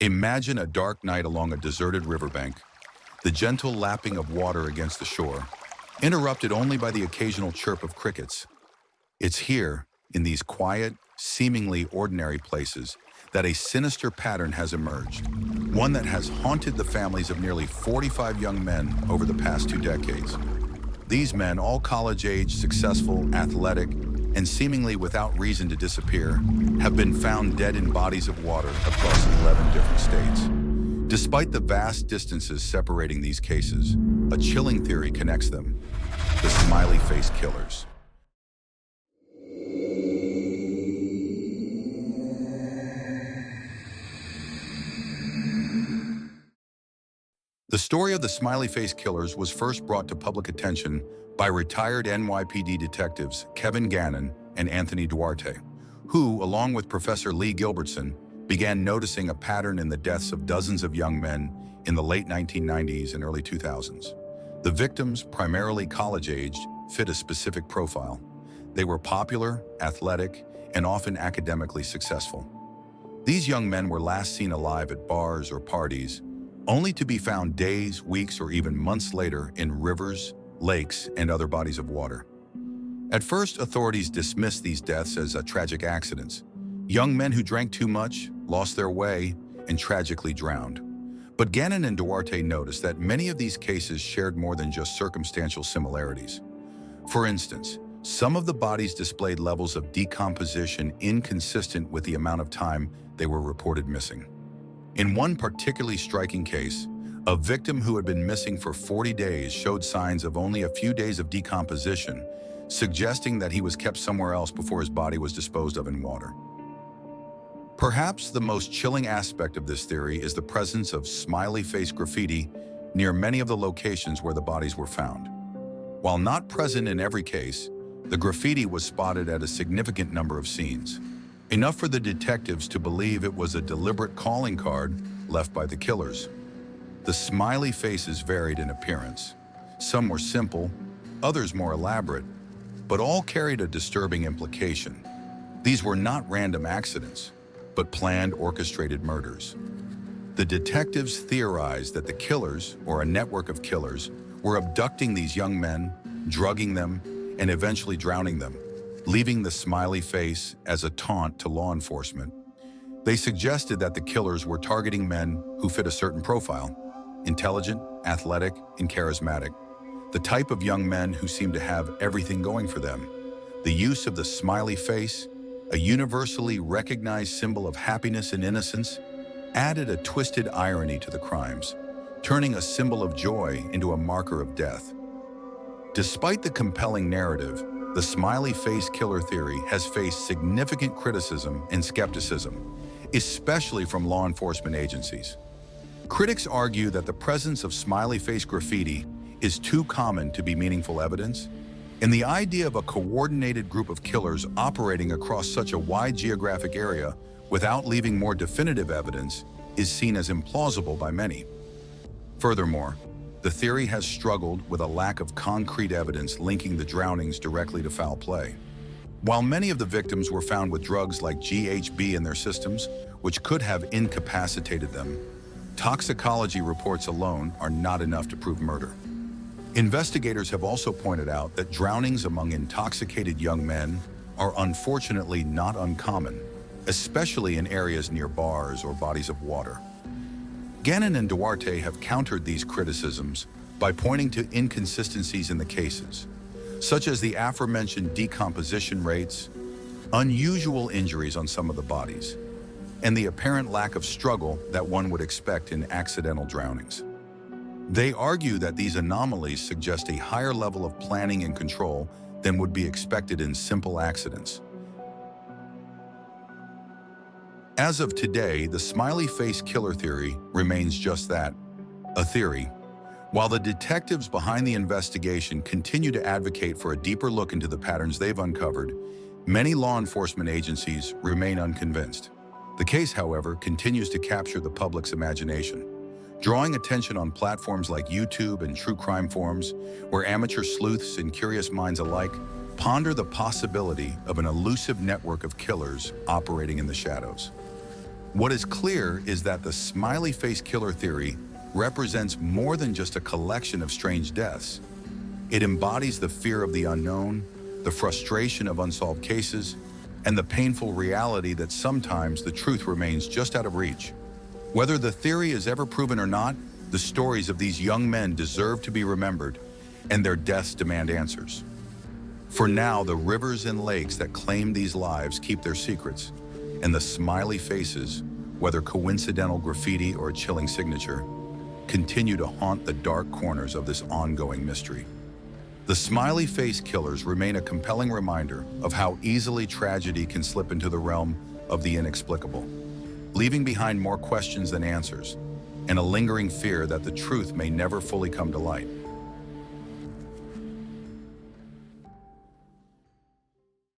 Imagine a dark night along a deserted riverbank, the gentle lapping of water against the shore, interrupted only by the occasional chirp of crickets. It's here, in these quiet, seemingly ordinary places, that a sinister pattern has emerged, one that has haunted the families of nearly 45 young men over the past 2 decades. These men, all college-age, successful, athletic, and seemingly without reason to disappear, have been found dead in bodies of water across 11 different states. Despite the vast distances separating these cases, a chilling theory connects them: the Smiley Face Killers. The story of the Smiley Face Killers was first brought to public attention by retired NYPD detectives Kevin Gannon and Anthony Duarte, who, along with Professor Lee Gilbertson, began noticing a pattern in the deaths of dozens of young men in the late 1990s and early 2000s. The victims, primarily college-aged, fit a specific profile. They were popular, athletic, and often academically successful. These young men were last seen alive at bars or parties, only to be found days, weeks, or even months later in rivers, lakes, and other bodies of water. At first, authorities dismissed these deaths as tragic accidents. Young men who drank too much, lost their way, and tragically drowned. But Gannon and Duarte noticed that many of these cases shared more than just circumstantial similarities. For instance, some of the bodies displayed levels of decomposition inconsistent with the amount of time they were reported missing. In one particularly striking case, a victim who had been missing for 40 days showed signs of only a few days of decomposition, suggesting that he was kept somewhere else before his body was disposed of in water. Perhaps the most chilling aspect of this theory is the presence of smiley face graffiti near many of the locations where the bodies were found. While not present in every case, the graffiti was spotted at a significant number of scenes, enough for the detectives to believe it was a deliberate calling card left by the killers. The smiley faces varied in appearance. Some were simple, others more elaborate, but all carried a disturbing implication. These were not random accidents, but planned, orchestrated murders. The detectives theorized that the killers, or a network of killers, were abducting these young men, drugging them, and eventually drowning them, leaving the smiley face as a taunt to law enforcement. They suggested that the killers were targeting men who fit a certain profile: intelligent, athletic, and charismatic. The type of young men who seemed to have everything going for them. The use of the smiley face, a universally recognized symbol of happiness and innocence, added a twisted irony to the crimes, turning a symbol of joy into a marker of death. Despite the compelling narrative, the smiley face killer theory has faced significant criticism and skepticism, especially from law enforcement agencies. Critics argue that the presence of smiley face graffiti is too common to be meaningful evidence, and the idea of a coordinated group of killers operating across such a wide geographic area without leaving more definitive evidence is seen as implausible by many. Furthermore, the theory has struggled with a lack of concrete evidence linking the drownings directly to foul play. While many of the victims were found with drugs like GHB in their systems, which could have incapacitated them, toxicology reports alone are not enough to prove murder. Investigators have also pointed out that drownings among intoxicated young men are unfortunately not uncommon, especially in areas near bars or bodies of water. Gannon and Duarte have countered these criticisms by pointing to inconsistencies in the cases, such as the aforementioned decomposition rates, unusual injuries on some of the bodies, and the apparent lack of struggle that one would expect in accidental drownings. They argue that these anomalies suggest a higher level of planning and control than would be expected in simple accidents. As of today, the smiley face killer theory remains just that, a theory. While the detectives behind the investigation continue to advocate for a deeper look into the patterns they've uncovered, many law enforcement agencies remain unconvinced. The case, however, continues to capture the public's imagination, drawing attention on platforms like YouTube and true crime forums, where amateur sleuths and curious minds alike ponder the possibility of an elusive network of killers operating in the shadows. What is clear is that the smiley face killer theory represents more than just a collection of strange deaths. It embodies the fear of the unknown, the frustration of unsolved cases, and the painful reality that sometimes the truth remains just out of reach. Whether the theory is ever proven or not, the stories of these young men deserve to be remembered, and their deaths demand answers. For now, the rivers and lakes that claim these lives keep their secrets, and the smiley faces, whether coincidental graffiti or a chilling signature, continue to haunt the dark corners of this ongoing mystery. The smiley face killers remain a compelling reminder of how easily tragedy can slip into the realm of the inexplicable, leaving behind more questions than answers, and a lingering fear that the truth may never fully come to light.